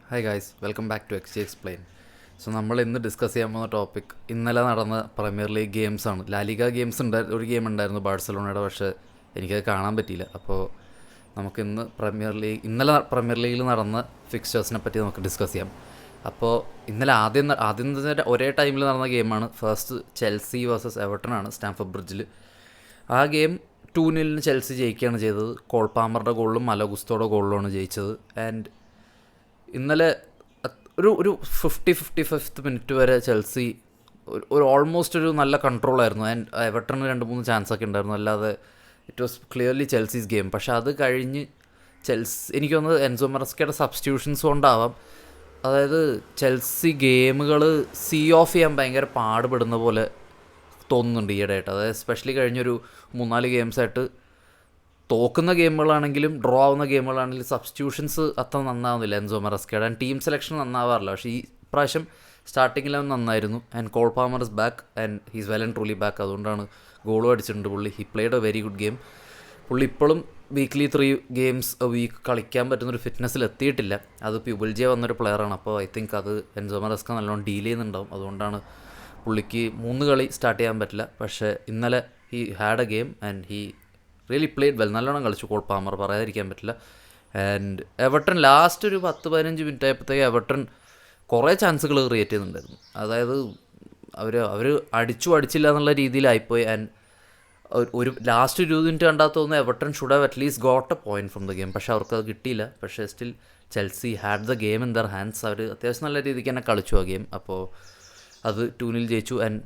Hi guys, welcome back to X explain. So നമ്മൾ ഇന്ന് discuss ചെയ്യാൻ പോകുന്ന ടോപ്പിക് ഇന്നലെ നടന്ന പ്രീമിയർ ലീഗ് ഗെയിംസാണ്. ലാലിഗ ഗെയിംസ് ഒരു ഗെയിം ഉണ്ടായിരുന്നു ബാഴ്സലോണയുടെ, പക്ഷേ എനിക്കത് കാണാൻ പറ്റിയില്ല. അപ്പോൾ നമുക്കിന്ന് ഇന്നലെ പ്രീമിയർ ലീഗിൽ നടന്ന ഫിക്സ്ചേഴ്സിനെ പറ്റി നമുക്ക് ഡിസ്കസ് ചെയ്യാം. അപ്പോൾ ഇന്നലെ ആദ്യം ഒരേ ടൈമിൽ നടന്ന ഗെയിമാണ്. ഫസ്റ്റ് ചെൽസി വേഴ്സസ് എവർട്ടൺ ആണ് സ്റ്റാംഫോർഡ് ബ്രിഡ്ജിൽ. ആ ഗെയിം 2-0 ചെൽസി ജയിക്കുകയാണ് ചെയ്തത്. കോൾ പാമറുടെ ഗോളിലും മലഗുസ്തോയുടെ ഗോളിലുമാണ് ജയിച്ചത്. ആൻഡ് ഇന്നലെ ഒരു 55th മിനിറ്റ് വരെ ചെൽസി ഒരു ഓൾമോസ്റ്റ് ഒരു നല്ല കൺട്രോളായിരുന്നു. ആൻഡ് എവർട്ടണിന് 2-3 ചാൻസൊക്കെ ഉണ്ടായിരുന്നു. അല്ലാതെ it was clearly Chelsea's game. പക്ഷേ അത് കഴിഞ്ഞ് എനിക്ക് തോന്നുന്നത് എൻസോ മറസ്കയുടെ സബ്സ്റ്റിറ്റ്യൂഷൻസ് കൊണ്ടാവാം, അതായത് ചെൽസി ഗെയിമുകൾ ഓഫ് ചെയ്യാൻ ഭയങ്കര പാടുപെടുന്ന പോലെ തോന്നുന്നുണ്ട് ഈയിടെയായിട്ട്. അതായത് എസ്പെഷ്യലി കഴിഞ്ഞൊരു 3-4 ഗെയിംസായിട്ട് തോക്കുന്ന ഗെയിമുകളാണെങ്കിലും ഡ്രോ ആവുന്ന ഗെയിമുകളാണെങ്കിലും സബ്സ്റ്റിറ്റ്യൂഷൻസ് അത്ര നന്നാവുന്നില്ല എൻസോ മറസ്കയുടെ. ആൻഡ് ടീം സെലക്ഷൻ നന്നാവാറില്ല. പക്ഷേ ഈ പ്രാവശ്യം സ്റ്റാർട്ടിങ്ങിൽ അവൻ നന്നായിരുന്നു. And Cole Palmer is back and he's well and truly back. അതുകൊണ്ടാണ് ഗോളും അടിച്ചിട്ടുണ്ട് പുള്ളി. He played a very good game. പുള്ളി ഇപ്പോഴും വീക്ക്ലി 3 ഗെയിംസ് വീക്ക് കളിക്കാൻ പറ്റുന്നൊരു ഫിറ്റ്നസ്സിൽ എത്തിയിട്ടില്ല. അത് പ്യൂബിൾജിയ വന്നൊരു പ്ലെയറാണ്. അപ്പോൾ ഐ തിങ്ക് അത് എൻസോ മറസ്ക നല്ലോണം ഡീൽ ചെയ്യുന്നുണ്ടാവും. അതുകൊണ്ടാണ് പുള്ളിക്ക് 3 കളി സ്റ്റാർട്ട് ചെയ്യാൻ പറ്റില്ല. പക്ഷേ ഇന്നലെ he had A game and he really played well. നല്ലോണം കളിച്ചു കോൾ പാമർ, പറയാതിരിക്കാൻ പറ്റില്ല. ആൻഡ് എവർട്ടൺ ലാസ്റ്റ് ഒരു 10-15 മിനിറ്റ് ആയപ്പോഴത്തേക്ക് എവർട്ടൺ കുറേ ചാൻസുകൾ ക്രിയേറ്റ് ചെയ്യുന്നുണ്ടായിരുന്നു. അതായത് അവർ അടിച്ചില്ല എന്നുള്ള രീതിയിലായിപ്പോയി. ആൻഡ് ഒരു ലാസ്റ്റ് 20 മിനിറ്റ് കണ്ടാൽ തോന്നുന്നു Everton should have at least got a point from the game. പക്ഷേ അവർക്കത് കിട്ടിയില്ല. പക്ഷേ still Chelsea had the game in their hands. അവർ അത്യാവശ്യം നല്ല രീതിക്ക് തന്നെ കളിച്ചു ആ ഗെയിം. അപ്പോൾ അത് 2-0 ജയിച്ചു. ആൻഡ്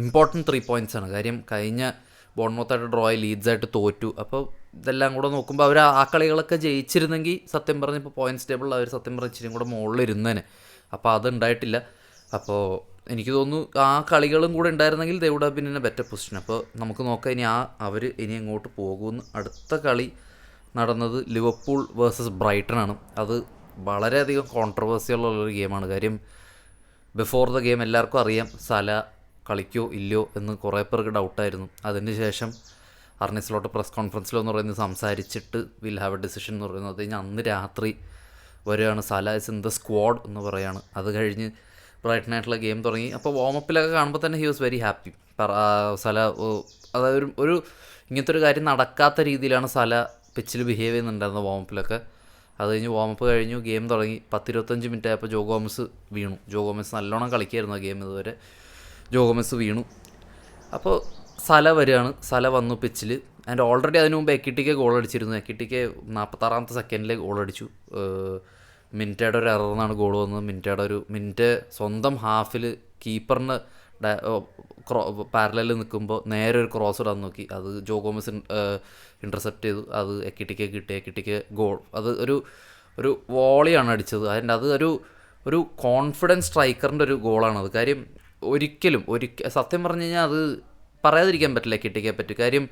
ഇമ്പോർട്ടൻറ്റ് 3 points ആണ്. കാര്യം കഴിഞ്ഞ ബോൺമൗത്തായിട്ട് ഡ്രോ ആയി, ലീഡ്സായിട്ട് തോറ്റു. അപ്പോൾ ഇതെല്ലാം കൂടെ നോക്കുമ്പോൾ അവർ ആ കളികളൊക്കെ ജയിച്ചിരുന്നെങ്കിൽ സത്യം പറഞ്ഞ് ഇപ്പോൾ പോയിൻറ്റ്സ് ടേബിളിൽ അവർ സത്യം പറഞ്ഞ് ഇച്ചിരി കൂടെ മുകളിലിരുന്നേനെ. അപ്പോൾ അതുണ്ടായിട്ടില്ല. അപ്പോൾ എനിക്ക് തോന്നുന്നു ആ കളികളും കൂടെ ഉണ്ടായിരുന്നെങ്കിൽ they would have been in a better position. അപ്പോൾ നമുക്ക് നോക്കാം ഇനി അവർ ഇനി എങ്ങോട്ട് പോകുമെന്ന്. അടുത്ത കളി നടന്നത് ലിവർപൂൾ വേഴ്സസ് ബ്രൈറ്റൺ ആണ്. അത് വളരെയധികം കോൺട്രവേഴ്സിയുള്ളൊരു ഗെയിമാണ്. കാര്യം ബിഫോർ ദ ഗെയിം എല്ലാവർക്കും അറിയാം സല കളിക്കോ ഇല്ലയോ എന്ന് കുറേ പേർക്ക് ഡൗട്ടായിരുന്നു. അതിന് ശേഷം അർനെ സ്ലോട്ട് പ്രസ് കോൺഫറൻസിലെന്ന് പറയുന്നത് സംസാരിച്ചിട്ട് വിൽ ഹാവ് എ ഡിസിഷൻ എന്ന് പറയുന്നത് കഴിഞ്ഞാൽ അന്ന് രാത്രി വരെയാണ് സല ഇസ് ഇൻ ദ സ്ക്വാഡ് എന്ന് പറയുകയാണ്. അത് കഴിഞ്ഞ് ബ്രൈറ്റനായിട്ടുള്ള ഗെയിം തുടങ്ങി. അപ്പോൾ വാമപ്പിലൊക്കെ കാണുമ്പോൾ തന്നെ ഹി വാസ് വെരി ഹാപ്പി. സല അതായത് ഒരു ഇങ്ങനത്തെ ഒരു കാര്യം നടക്കാത്ത രീതിയിലാണ് സല പിച്ചിൽ ബിഹേവ് ചെയ്യുന്നുണ്ടായിരുന്നത് വാമപ്പിലൊക്കെ. അത് കഴിഞ്ഞ് വാമപ്പ് കഴിഞ്ഞു, ഗെയിം തുടങ്ങി. 10-25 മിനിറ്റ് ആയപ്പോൾ ജോ ഗോമസ് വീണു. ജോ ഗോമസ് നല്ലോണം കളിക്കായിരുന്നു ആ ഗെയിം ഇതുവരെ. ജോ ഗോമസ് വീണു. അപ്പോൾ സല വരികയാണ്. സല വന്നു പിച്ചിൽ. ആൻഡ് ഓൾറെഡി അതിന് മുമ്പ് എക്കിട്ടിക്ക് ഗോൾ അടിച്ചിരുന്നു. എക്കിട്ടിക്ക് 46th സെക്കൻഡിൽ ഗോൾ അടിച്ചു. മിൻറ്റയുടെ ഒരു എററിനാണ് ഗോൾ വന്നത്. മിൻറ്റ് സ്വന്തം ഹാഫിൽ കീപ്പറിന് പാരലിൽ നിൽക്കുമ്പോൾ നേരെ ഒരു ക്രോസ് ഇടാൻ നോക്കി. അത് ജോ ഗോമസ് ഇൻ്റർസെപ്റ്റ് ചെയ്തു. അത് എക്കിട്ടിക്ക് കിട്ടി. എക്കിട്ടിക്ക് ഗോൾ. അത് ഒരു വോളിയാണ് അടിച്ചത്. അതിൻ്റെ അത് ഒരു കോൺഫിഡൻസ് സ്ട്രൈക്കറിൻ്റെ ഒരു ഗോളാണത്. കാര്യം ഒരിക്കലും സത്യം പറഞ്ഞു കഴിഞ്ഞാൽ അത് പറയാതിരിക്കാൻ പറ്റില്ല എക്കിട്ടിക്കെ പറ്റി. കാര്യം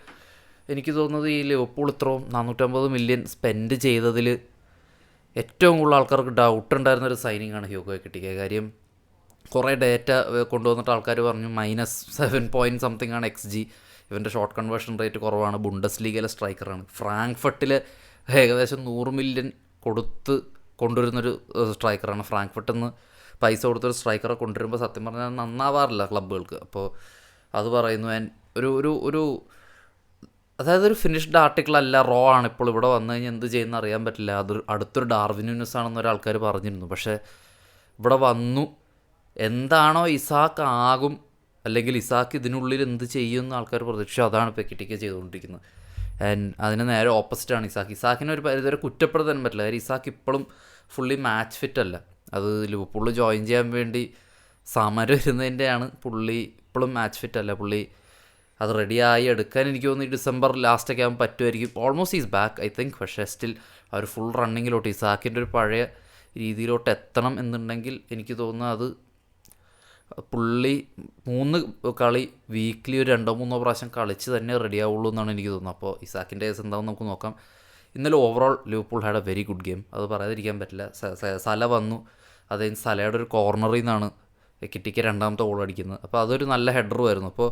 എനിക്ക് തോന്നുന്നത് ഈ ലിവർപൂൾ ഇത്രയും 450 million സ്പെൻഡ് ചെയ്തതിൽ ഏറ്റവും കൂടുതൽ ആൾക്കാർക്ക് ഡൗട്ട് ഉണ്ടായിരുന്നൊരു സൈനിങ് ആണ് ഹ്യൂഗോ എക്കിട്ടിക്കെ. കാര്യം കുറേ ഡേറ്റ കൊണ്ടുവന്നിട്ട് ആൾക്കാർ പറഞ്ഞു -7 something ആണ് XG. ഇവൻ്റെ ഷോട്ട് കൺവേർഷൻ റേറ്റ് കുറവാണ്. ബുണ്ടസ് ലീഗയിലെ സ്ട്രൈക്കറാണ്. ഫ്രാങ്ക്ഫർട്ടിൽ ഏകദേശം 100 million കൊടുത്ത് കൊണ്ടുവരുന്നൊരു സ്ട്രൈക്കറാണ്. ഫ്രാങ്ക്ഫർട്ടിൽ നിന്ന് പൈസ കൊടുത്തൊരു സ്ട്രൈക്കറെ കൊണ്ടുവരുമ്പോൾ സത്യം പറഞ്ഞാൽ നന്നാവാറില്ല ക്ലബ്ബുകൾക്ക്. അപ്പോൾ അത് പറയുന്നു. ഒരു അതായത് ഒരു ഫിനിഷ്ഡ് ആർട്ടിക്കിൾ അല്ല, റോ ആണ്. ഇപ്പോൾ ഇവിടെ വന്നു കഴിഞ്ഞാൽ എന്ത് ചെയ്യുന്ന അറിയാൻ പറ്റില്ല. അതൊരു അടുത്തൊരു ഡാർവിൻ ന്യൂസ് ആണെന്ന് ഒരാൾക്കാർ പറഞ്ഞിരുന്നു. പക്ഷേ ഇവിടെ വന്നു എന്താണോ ഇസാക്ക് ആകും, അല്ലെങ്കിൽ ഇസാക്ക് ഇതിനുള്ളിൽ എന്ത് ചെയ്യുമെന്ന് ആൾക്കാർ പ്രതീക്ഷിച്ചു. അതാണ് ഇപ്പോൾ എക്കിട്ടിക്ക് ചെയ്തുകൊണ്ടിരിക്കുന്നത്. ആൻഡ് അതിന് നേരെ ഓപ്പോസിറ്റാണ് ഇസാക്ക്. ഇസാക്കിനെ ഒരു പരിധിവരെ കുറ്റപ്പെടുത്താൻ പറ്റില്ല. കാര്യം ഇസാക്ക് ഇപ്പോഴും ഫുള്ളി മാച്ച് ഫിറ്റ് അല്ല. അത് ലിവർപൂളിൽ ജോയിൻ ചെയ്യാൻ വേണ്ടി സമരം ഇരുന്നതിൻ്റെയാണ്. പുള്ളി ഇപ്പോഴും മാച്ച് ഫിറ്റ് അല്ല. പുള്ളി അത് റെഡിയായി എടുക്കാൻ എനിക്ക് തോന്നുന്നു ഡിസംബർ ലാസ്റ്റൊക്കെ ആകുമ്പോൾ പറ്റുമായിരിക്കും. Almost is back I think. പക്ഷേ സ്റ്റിൽ അവർ ഫുൾ റണ്ണിങ്ങിലോട്ട് ഇസാക്കിൻ്റെ ഒരു പഴയ രീതിയിലോട്ട് എത്തണം എന്നുണ്ടെങ്കിൽ എനിക്ക് തോന്നുന്നു അത് പുള്ളി 3 കളി വീക്ക്ലി ഒരു 2-3 പ്രാവശ്യം കളിച്ച് തന്നെ റെഡിയാവുള്ളൂ എന്നാണ് എനിക്ക് തോന്നുന്നത്. അപ്പോൾ ഇസാക്കിൻ്റെ കേസ് എന്താണെന്ന് നമുക്ക് നോക്കാം. ഇന്നലെ overall Liverpool had a very good game. അത് പറയാതിരിക്കാൻ പറ്റില്ല. സല വന്നു. അത് സലയുടെ ഒരു കോർണറിൽ നിന്നാണ് എക്കിട്ടിക്ക് 2ാമത്തെ ഗോൾ അടിക്കുന്നത്. അപ്പോൾ അതൊരു നല്ല ഹെഡറുമായിരുന്നു. അപ്പോൾ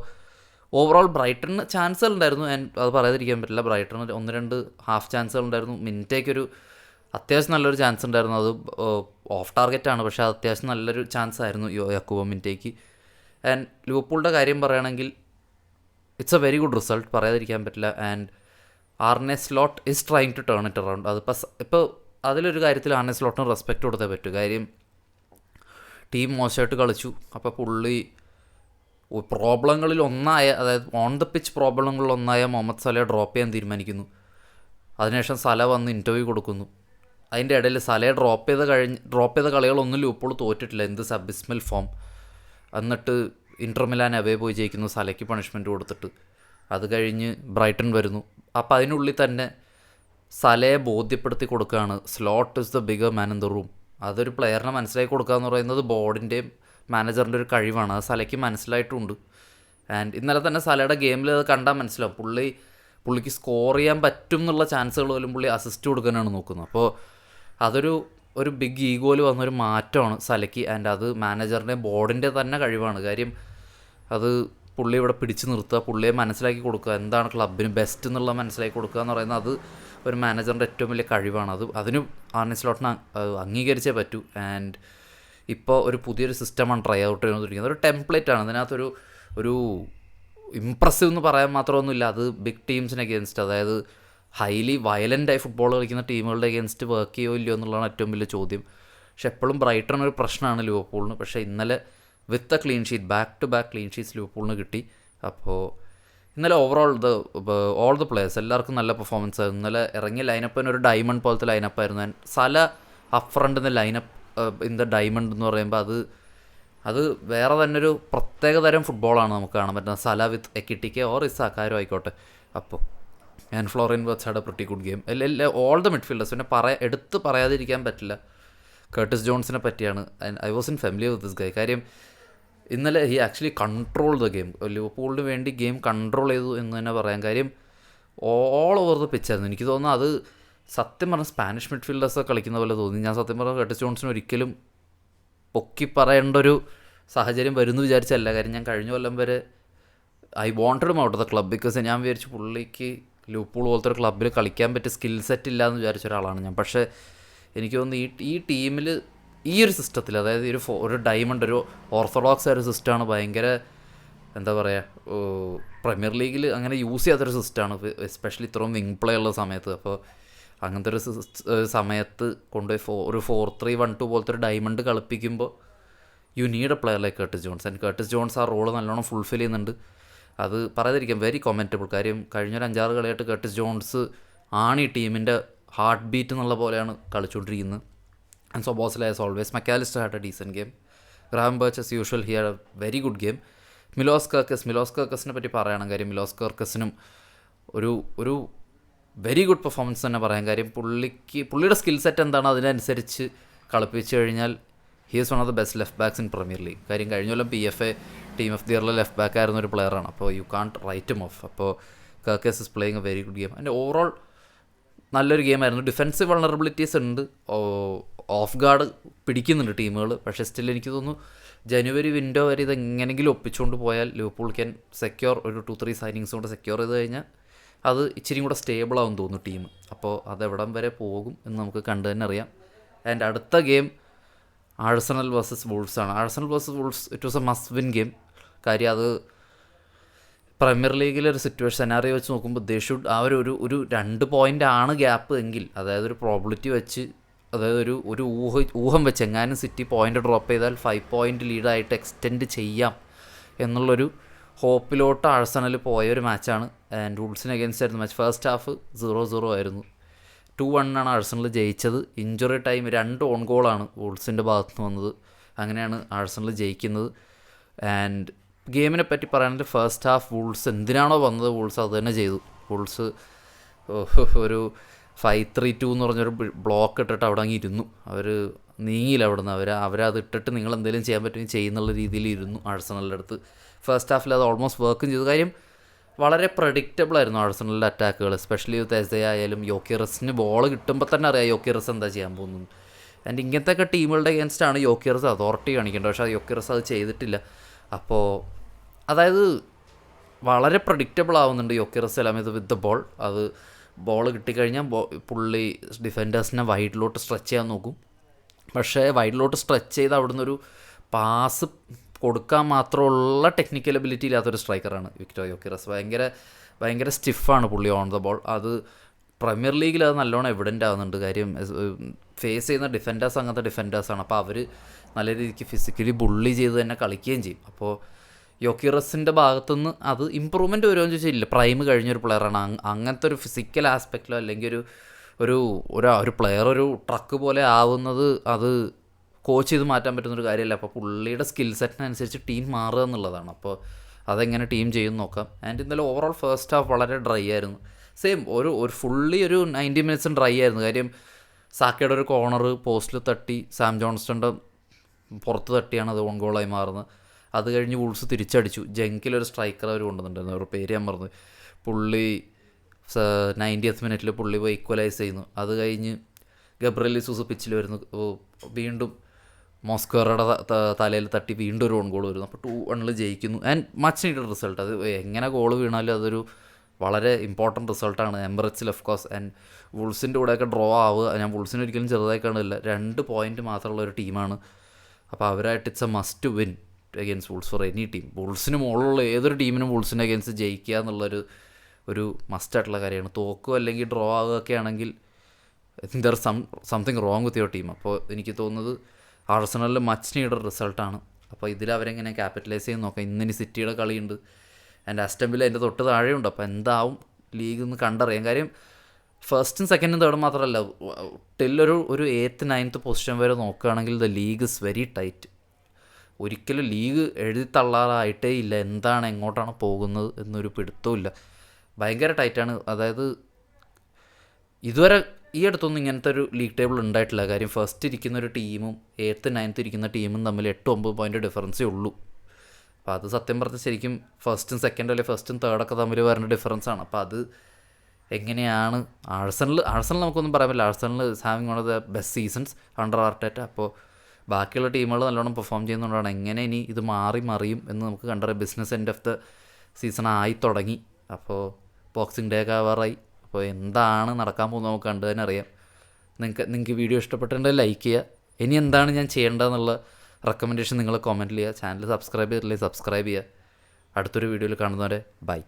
ഓവറോൾ ബ്രൈറ്റണിന് ചാൻസുകൾ ഉണ്ടായിരുന്നു. ആൻഡ് അത് പറയാതിരിക്കാൻ പറ്റില്ല. ബ്രൈറ്റണിന് 1-2 ഹാഫ് ചാൻസുകൾ ഉണ്ടായിരുന്നു. മിനിറ്റേക്കൊരു അത്യാവശ്യം നല്ലൊരു ചാൻസ് ഉണ്ടായിരുന്നു. അത് ഓഫ് ടാർഗറ്റാണ്, പക്ഷേ അത് അത്യാവശ്യം നല്ലൊരു ചാൻസ് ആയിരുന്നു യാക്കോബോ മിൻറ്റേക്ക്. ആൻഡ് ലിവർപൂളിൻ്റെ കാര്യം പറയുകയാണെങ്കിൽ it's a very good result, പറയാതിരിക്കാൻ പറ്റില്ല. And Arne Slot is trying to turn it around. ഇപ്പോൾ അതിലൊരു കാര്യത്തിൽ ആർനെ സ്ലോട്ടിന് റെസ്പെക്റ്റ് കൊടുത്തേ പറ്റൂ. കാര്യം ടീം മോശമായിട്ട് കളിച്ചു, അപ്പോൾ പുള്ളി പ്രോബ്ലങ്ങളിൽ ഒന്നായ, അതായത് ഓൺ ദ പിച്ച് പ്രോബ്ലങ്ങളിൽ ഒന്നായ മുഹമ്മദ് സലയെ ഡ്രോപ്പ് ചെയ്യാൻ തീരുമാനിക്കുന്നു. അതിനുശേഷം സല വന്ന് ഇൻ്റർവ്യൂ കൊടുക്കുന്നു. അതിൻ്റെ ഇടയിൽ സലയെ ഡ്രോപ്പ് ചെയ്ത കളികളൊന്നും ലിവർപൂൾ തോറ്റിട്ടില്ല. എന്ത് സബ്ബിസ്മൽ ഫോം. എന്നിട്ട് ഇൻ്റർ മിലാൻ അവേ പോയി ജയിക്കുന്നു സലയ്ക്ക് പണിഷ്മെൻറ്റ് കൊടുത്തിട്ട്. അത് കഴിഞ്ഞ് ബ്രൈറ്റൺ വരുന്നു. അപ്പോൾ അതിനുള്ളിൽ തന്നെ സലയെ ബോധ്യപ്പെടുത്തി കൊടുക്കുകയാണ് slot is the bigger man in the room. അതൊരു പ്ലെയറിനെ മനസ്സിലാക്കി കൊടുക്കുക എന്ന് പറയുന്നത് ബോർഡിൻ്റെയും മാനേജറിൻ്റെ ഒരു കഴിവാണ്. അത് സലയ്ക്ക് മനസ്സിലായിട്ടുണ്ട്. ആൻഡ് ഇന്നലെ തന്നെ സലയുടെ ഗെയിമിൽ അത് കണ്ടാൽ മനസ്സിലാവും. പുള്ളിക്ക് സ്കോർ ചെയ്യാൻ പറ്റും എന്നുള്ള ചാൻസുകൾ പോലും പുള്ളി അസിസ്റ്റ് കൊടുക്കാനാണ് നോക്കുന്നത്. അപ്പോൾ അതൊരു ബിഗ് ഈഗോയിൽ വന്നൊരു മാറ്റമാണ് സലയ്ക്ക്. ആൻഡ് അത് മാനേജറിൻ്റെ ബോർഡിൻ്റെ തന്നെ കഴിവാണ്. കാര്യം അത് പുള്ളി ഇവിടെ പിടിച്ചു നിർത്തുക, പുള്ളിയെ മനസ്സിലാക്കി കൊടുക്കുക, എന്താണ് ക്ലബിന് ബെസ്റ്റ് എന്നുള്ള മനസ്സിലാക്കി കൊടുക്കുക എന്ന് പറയുന്നത് അത് ഒരു മാനേജറിൻ്റെ ഏറ്റവും വലിയ കഴിവാണ്. അതിന് ആർനെ സ്ലോട്ടിന് അംഗീകരിച്ചേ പറ്റൂ. ആൻഡ് ഇപ്പോൾ ഒരു പുതിയൊരു സിസ്റ്റമാണ് ട്രൈ ഔട്ട് ചെയ്തുകൊണ്ടിരിക്കുന്നത്. ഒരു ടെംപ്ലേറ്റാണ്. അതിനകത്തൊരു ഇംപ്രസീവ് എന്ന് പറയാൻ മാത്രമൊന്നുമില്ല. അത് ബിഗ് ടീംസിന് അഗേൻസ്റ്റ്, അതായത് ഹൈലി വയലൻ്റായി ഫുട്ബോൾ കളിക്കുന്ന ടീമുകളുടെ അഗേൻസ്റ്റ് വർക്ക് ചെയ്യുമോ ഇല്ലയോ എന്നുള്ളതാണ് ഏറ്റവും വലിയ ചോദ്യം. പക്ഷെ എപ്പോഴും ബ്രൈറ്റൺ ഒരു പ്രശ്നമാണ് ലിവർപൂളിന്. പക്ഷേ ഇന്നലെ with a clean sheet, back to back clean sheets ലിവർപൂളിന് കിട്ടി. അപ്പോൾ ഇന്നലെ ഓവറോൾ ഓൾ ദ പ്ലേയേഴ്സ് എല്ലാവർക്കും നല്ല പെർഫോമൻസ് ആയിരുന്നു. ഇന്നലെ ഇറങ്ങിയ ലൈനപ്പിന് ഒരു ഡയമണ്ട് പോലത്തെ ലൈനപ്പായിരുന്നു. സല അപ്പ് ഫ്രണ്ട് എന്ന ലൈനപ്പ് ഇൻ ദ ഡയമണ്ട് എന്ന് പറയുമ്പോൾ അത് വേറെ തന്നെ ഒരു പ്രത്യേക തരം ഫുട്ബോളാണ് നമുക്ക് കാണാൻ പറ്റുന്നത്. സല വിത്ത് എക്കിട്ടിക്ക് ഓർ ഇസാക്കാരോ ആയിക്കോട്ടെ. അപ്പോൾ and Florian Wirtz had a pretty good game. All the midfielders പിന്നെ എടുത്ത് പറയാതിരിക്കാൻ പറ്റില്ല. കർട്ടിസ് ജോൺസിനെ പറ്റിയാണ്. I was in familiar with this guy. കാര്യം ഇന്നലെ he actually control the game. ലിവർപൂളിന് വേണ്ടി ഗെയിം കൺട്രോൾ ചെയ്തു എന്ന് തന്നെ പറയാം. കാര്യം ഓൾ ഓവർ ദ പിച്ചായിരുന്നു. എനിക്ക് തോന്നുന്നു അത് സത്യം പറഞ്ഞാൽ സ്പാനിഷ് മിഡ്ഫീൽഡേഴ്സൊക്കെ കളിക്കുന്ന പോലെ തോന്നി. ഞാൻ സത്യം പറഞ്ഞാൽ കർട്ടിസ് ജോൺസിന് ഒരിക്കലും പൊക്കി പറയേണ്ട ഒരു സാഹചര്യം വരുമെന്ന് വിചാരിച്ചല്ല. കാര്യം ഞാൻ കഴിഞ്ഞ കൊല്ലം വരെ I wanted him out of the club. Because ഞാൻ വിചാരിച്ചു പുള്ളിക്ക് ലിവർപൂൾ പോലത്തെ ഒരു ക്ലബ്ബിൽ കളിക്കാൻ പറ്റിയ സ്കിൽ സെറ്റ് ഇല്ല എന്ന് വിചാരിച്ച ഒരാളാണ് ഞാൻ. പക്ഷേ എനിക്ക് തോന്നുന്നു ഈ ടീമിൽ ഈ ഒരു സിസ്റ്റത്തിൽ, അതായത് ഒരു ഡയമണ്ട്, ഒരു ഓർത്തഡോക്സ് ആയ ഒരു സിസ്റ്റമാണ്. ഭയങ്കര എന്താ പറയുക, പ്രീമിയർ ലീഗിൽ അങ്ങനെ യൂസ് ചെയ്യാത്തൊരു സിസ്റ്റമാണ്, എസ്പെഷ്യലി ഇത്രയും വിങ് പ്ലേ ഉള്ള സമയത്ത്. അപ്പോൾ അങ്ങനത്തെ ഒരു സമയത്ത് കൊണ്ടുപോയി ഒരു 4-3-1-2 പോലത്തെ ഒരു ഡയമണ്ട് കളിപ്പിക്കുമ്പോൾ you need a player like Curtis Jones. And Curtis Jones ആ റോള് നല്ലോണം ഫുൾഫിൽ ചെയ്യുന്നുണ്ട്. അത് പറയാതിരിക്കാം വെരി കൊമൻറ്റബിൾ. കാര്യം കഴിഞ്ഞൊരു 5-6 കളിയായിട്ട് കർട്ടിസ് ജോൺസ് ആണ് ഈ ടീമിൻ്റെ ഹാർട്ട് ബീറ്റ് എന്നുള്ള പോലെയാണ് കളിച്ചുകൊണ്ടിരിക്കുന്നത്. And Szoboszlai as always. Mac Allister had a decent game. Gravenberch as usual he had a very good game. Milos കർക്കസിനെ പറ്റി പറയണം. കാര്യം മിലോസ് കർക്കസിനും ഒരു വെരി ഗുഡ് പെർഫോമൻസ് തന്നെ പറയാം. കാര്യം പുള്ളിയുടെ സ്കിൽ സെറ്റ് എന്താണ് അതിനനുസരിച്ച് കളിപ്പിച്ച് കഴിഞ്ഞാൽ he is one of the best left backs in Premier League. കാര്യം കഴിഞ്ഞ കൊല്ലം PFA ടീം ഓഫ് ദി ഇയറിലെ ലെഫ്റ്റ് ബാക്ക് ആയിരുന്ന ഒരു പ്ലെയറാണ്. അപ്പോൾ you can't write him off. അപ്പോൾ Kerkez is playing a very good game. അതിൻ്റെ ഓവറോൾ നല്ലൊരു ഗെയിമായിരുന്നു. ഡിഫെൻസീവ് വൾണറബിലിറ്റീസ് ഉണ്ട്, ഓഫ് ഗാർഡ് പിടിക്കുന്നുണ്ട് ടീമുകൾ. പക്ഷേ സ്റ്റിൽ എനിക്ക് തോന്നുന്നു ജനുവരി വിൻഡോ വരെ ഇത് എങ്ങനെയെങ്കിലും ഒപ്പിച്ചുകൊണ്ട് പോയാൽ ലിവർപൂൾ ക്യാൻ സെക്യൂർ ഒരു 2-3 സൈനിങ്സ് കൊണ്ട് സെക്യൂർ ചെയ്ത് കഴിഞ്ഞാൽ അത് ഇച്ചിരി കൂടെ സ്റ്റേബിളാവും തോന്നുന്നു ടീം. അപ്പോൾ അതെവിടം വരെ പോകും എന്ന് നമുക്ക് കണ്ടു തന്നെ അറിയാം. ആൻഡ് അടുത്ത ഗെയിം ആഴ്സണൽ വേഴ്സസ് വൂൾസ് ആണ്. Arsenal versus wools it was A must win game. കാര്യം അത് പ്രീമിയർ ലീഗിലെ ഒരു സിറ്റുവേഷൻ സെനാറിയോ വെച്ച് നോക്കുമ്പോൾ ദേ ഷുഡ് ആ ഒരു 2 പോയിൻ്റ് ആണ് ഗ്യാപ്പ് എങ്കിൽ, അതായത് ഒരു പ്രോബിലിറ്റി വെച്ച്, അതായത് ഒരു ഊഹം വെച്ച് എങ്ങാനും സിറ്റി പോയിൻ്റ് ഡ്രോപ്പ് ചെയ്താൽ 5 പോയിൻ്റ് ലീഡായിട്ട് എക്സ്റ്റെൻഡ് ചെയ്യാം എന്നുള്ളൊരു ഹോപ്പിലോട്ട് ആഴ്സണൽ പോയൊരു മാച്ചാണ്. ആൻഡ് വൂൾസിന് അഗേൻസ്റ്റ് ആയിരുന്നു മാച്ച്. ഫസ്റ്റ് ഹാഫ് 0-0 ആയിരുന്നു. 2-1 ആഴ്സണൽ ജയിച്ചത്. ഇഞ്ചുറി ടൈം 2 ഓൺ ഗോളാണ് വൂൾസിൻ്റെ ഭാഗത്ത് നിന്ന് വന്നത്. അങ്ങനെയാണ് ആഴ്സണൽ ജയിക്കുന്നത്. ആൻഡ് ഗെയിമിനെ പറ്റി പറയുകയാണെങ്കിൽ ഫസ്റ്റ് ഹാഫ് വൂൾസ് എന്തിനാണോ വന്നത് വൂൾസ് അത് തന്നെ ചെയ്തു. വൂൾസ് ഒരു 5-3-2 എന്ന് പറഞ്ഞൊരു ബ്ലോക്ക് ഇട്ടിട്ട് അവിടെ അങ്ങ് ഇരുന്നു. അവർ നീങ്ങിയില്ല അവിടെ നിന്ന്. അവരത് ഇട്ടിട്ട് നിങ്ങൾ എന്തെങ്കിലും ചെയ്യാൻ പറ്റുമെങ്കിൽ ചെയ്യുന്നുള്ള രീതിയിൽ ഇരുന്നു ആഴ്സണലിൻ്റെ അടുത്ത്. ഫസ്റ്റ് ഹാഫിൽ അത് ഓൾമോസ്റ്റ് വർക്കും ചെയ്തു. കാര്യം വളരെ പ്രഡിക്റ്റബിൾ ആയിരുന്നു ആഴ്സണലിൻ്റെ അറ്റാക്കുകൾ. എസ്പെഷ്യലി തെസേ ആയാലും യോക്കിയറസിന് ബോൾ കിട്ടുമ്പോൾ തന്നെ അറിയാം യോക്കിയറസ് എന്താ ചെയ്യാൻ പോകുന്നത്. ആൻഡ് ഇങ്ങനത്തെയൊക്കെ ടീമുകളുടെ അഗേൻസ്റ്റാണ് യോക്കിയറസ് അതോറിറ്റി കാണിക്കേണ്ടത്. പക്ഷേ യോക്കിയറസ് അത് ചെയ്തിട്ടില്ല. അപ്പോൾ അതായത് വളരെ പ്രഡിക്റ്റബിൾ ആവുന്നുണ്ട് യോക്കിയറസ് എല്ലാം ഇത് വിത്ത് ദ ബോൾ. അത് ബോൾ കിട്ടിക്കഴിഞ്ഞാൽ പുള്ളി ഡിഫൻഡേഴ്സിനെ വൈഡിലോട്ട് സ്ട്രെച്ച് ചെയ്യാൻ നോക്കും. പക്ഷേ വൈഡിലോട്ട് സ്ട്രെച്ച് ചെയ്ത് അവിടുന്ന് ഒരു പാസ് കൊടുക്കാൻ മാത്രമുള്ള ടെക്നിക്കൽ എബിലിറ്റി ഇല്ലാത്തൊരു സ്ട്രൈക്കറാണ് വിക്ടർ യോക്കെറസ്. ഭയങ്കര സ്റ്റിഫാണ് പുള്ളി ഓൺ ദ ബോൾ. അത് പ്രീമിയർ ലീഗിൽ അത് നല്ലോണം എവിഡൻ്റ് ആകുന്നുണ്ട്. കാര്യം ഫേസ് ചെയ്യുന്ന ഡിഫൻഡേഴ്സ് അങ്ങനത്തെ ഡിഫൻഡേഴ്സാണ്. അപ്പോൾ അവർ നല്ല രീതിക്ക് ഫിസിക്കലി ബുള്ളി ചെയ്ത് തന്നെ കളിക്കുകയും ചെയ്യും. അപ്പോൾ യോക്കിറസിൻ്റെ ഭാഗത്തുനിന്ന് അത് ഇമ്പ്രൂവ്മെൻറ്റ് വരുമെന്ന് ചോദിച്ചാൽ ഇല്ല. പ്രൈം കഴിഞ്ഞൊരു പ്ലെയറാണ്. അങ്ങനത്തെ ഒരു ഫിസിക്കൽ ആസ്പെക്റ്റിലോ അല്ലെങ്കിൽ ഒരു പ്ലെയർ ഒരു ട്രക്ക് പോലെ ആവുന്നത് അത് കോച്ച് ചെയ്ത് മാറ്റാൻ പറ്റുന്നൊരു കാര്യമല്ല. അപ്പോൾ പുള്ളിയുടെ സ്കിൽ സെറ്റിനനുസരിച്ച് ടീം മാറുക എന്നുള്ളതാണ്. അപ്പോൾ അതെങ്ങനെ ടീം ചെയ്യുമെന്ന് നോക്കാം. ആൻഡ് ഇന്നലെ ഓവറോൾ ഫസ്റ്റ് ഹാഫ് വളരെ ഡ്രൈ ആയിരുന്നു. സെയിം ഒരു ഫുള്ളി ഒരു 90 മിനിറ്റ്സും ഡ്രൈ ആയിരുന്നു. കാര്യം സാക്കയുടെ ഒരു കോർണർ പോസ്റ്റിൽ തട്ടി സാം ജോൺസ്റ്റൻ്റെ പുറത്ത് തട്ടിയാണ് അത് ഓൺ ഗോളായി മാറുന്നത്. അത് കഴിഞ്ഞ് വൂൾസ് തിരിച്ചടിച്ചു. ജെങ്കിലൊരു സ്ട്രൈക്കർ അവർ കൊണ്ടുവന്നിട്ടുണ്ടായിരുന്നു, അവരുടെ പേര് ഞാൻ പറഞ്ഞു. പുള്ളി 90th മിനിറ്റിൽ പുള്ളി പോയി ഈക്വലൈസ് ചെയ്യുന്നു. അത് കഴിഞ്ഞ് ഗബ്രിയേൽ സൂസ പിച്ചിൽ വരുന്നു. വീണ്ടും മോസ്കോറയുടെ തലയിൽ തട്ടി വീണ്ടും ഒരു ഓൺ ഗോൾ വരുന്നു. അപ്പോൾ 2-1 ജയിക്കുന്നു. And much needed result. അത് എങ്ങനെ ഗോൾ വീണാലും അതൊരു വളരെ ഇമ്പോർട്ടൻറ്റ് റിസൾട്ടാണ് എമിറേറ്റ്സിൽ ഓഫ് കോഴ്സ്. ആൻഡ് വൂൾസിൻ്റെ കൂടെയൊക്കെ ഡ്രോ ആവുക, ഞാൻ വൂൾസിന് ഒരിക്കലും ചെറുതായി കാണില്ല. 2 പോയിൻറ്റ് മാത്രമുള്ള ഒരു ടീമാണ്. അപ്പോൾ അവരായിട്ട് it's a must win against Wolves for any team. വൂൾസിന് മുകളിലുള്ള ഏതൊരു ടീമിനും വൂൾസിൻ്റെ അഗെയിൻസ്റ്റ് ജയിക്കുക എന്നുള്ളൊരു മസ്റ്റായിട്ടുള്ള കാര്യമാണ്. തോക്കുക അല്ലെങ്കിൽ ഡ്രോ ആവുകയൊക്കെ ആണെങ്കിൽ there something wrong with your team. അപ്പോൾ എനിക്ക് തോന്നുന്നത് ആഴ്സണലിൽ മച്ച് നീഡഡ് റിസൾട്ടാണ്. അപ്പോൾ ഇതിൽ അവരെങ്ങനെ ക്യാപിറ്റലൈസ് ചെയ്ത് നോക്കാം. ഇന്നിനി സിറ്റിയുടെ കളിയുണ്ട്. ആൻഡ് ആസ്റ്റൺ വില്ല അതിൻ്റെ തൊട്ട് താഴെയുണ്ട്. അപ്പോൾ എന്താവും ലീഗ് എന്ന് കണ്ടറിയാം. കാര്യം ഫസ്റ്റും സെക്കൻഡും തേർഡും മാത്രമല്ല, ഒരു 8th 9th പൊസിഷൻ വരെ നോക്കുകയാണെങ്കിൽ the league is very tight. ഒരിക്കലും ലീഗ് എഴുതിത്തള്ളാറായിട്ടേ ഇല്ല. എന്താണ് എങ്ങോട്ടാണ് പോകുന്നത് എന്നൊരു പിടുത്തവും ഇല്ല. ഭയങ്കര ടൈറ്റാണ്. അതായത് ഇതുവരെ ഈ അടുത്തൊന്നും ഇങ്ങനത്തെ ഒരു ലീഗ് ടേബിൾ ഉണ്ടായിട്ടില്ല. കാര്യം ഫസ്റ്റ് ഇരിക്കുന്ന ഒരു ടീമും 8th 9th ഇരിക്കുന്ന ടീമും തമ്മിൽ 8-9 പോയിൻ്റ് ഡിഫറൻസേ ഉള്ളൂ. അപ്പോൾ അത് സത്യം പറഞ്ഞാൽ ശരിക്കും ഫസ്റ്റും സെക്കൻഡും അല്ലെങ്കിൽ ഫസ്റ്റും തേർഡൊക്കെ തമ്മിൽ വരുന്ന ഡിഫറൻസാണ്. അപ്പോൾ അത് എങ്ങനെയാണ് ആഴ്സണൽ നമുക്കൊന്നും പറയാൻ പറ്റില്ല. Arsenal is having one of the best seasons under Arteta. അപ്പോൾ ബാക്കിയുള്ള ടീമുകൾ നല്ലോണം പെർഫോം ചെയ്യുന്നതുകൊണ്ടാണ്. എങ്ങനെ ഇനി ഇത് മറിയും എന്ന് നമുക്ക് കണ്ടറിയാം. Business end of the season ആയി തുടങ്ങി. അപ്പോൾ ബോക്സിംഗ് ഡേ ഒക്കെ ആവാറായി. അപ്പോൾ എന്താണ് നടക്കാൻ പോകുന്നത് നമുക്ക് കണ്ടു തന്നെ അറിയാം. നിങ്ങൾക്ക് വീഡിയോ ഇഷ്ടപ്പെട്ടിട്ടുണ്ടെങ്കിൽ ലൈക്ക് ചെയ്യുക. ഇനി എന്താണ് ഞാൻ ചെയ്യേണ്ടതെന്നുള്ള റെക്കമെൻഡേഷൻ നിങ്ങൾ കമൻറ്റിൽ ചെയ്യുക. ചാനൽ സബ്സ്ക്രൈബ് ചെയ്തില്ലെങ്കിൽ സബ്സ്ക്രൈബ് ചെയ്യുക. അടുത്തൊരു വീഡിയോയിൽ കാണുന്നവരെ ബൈ.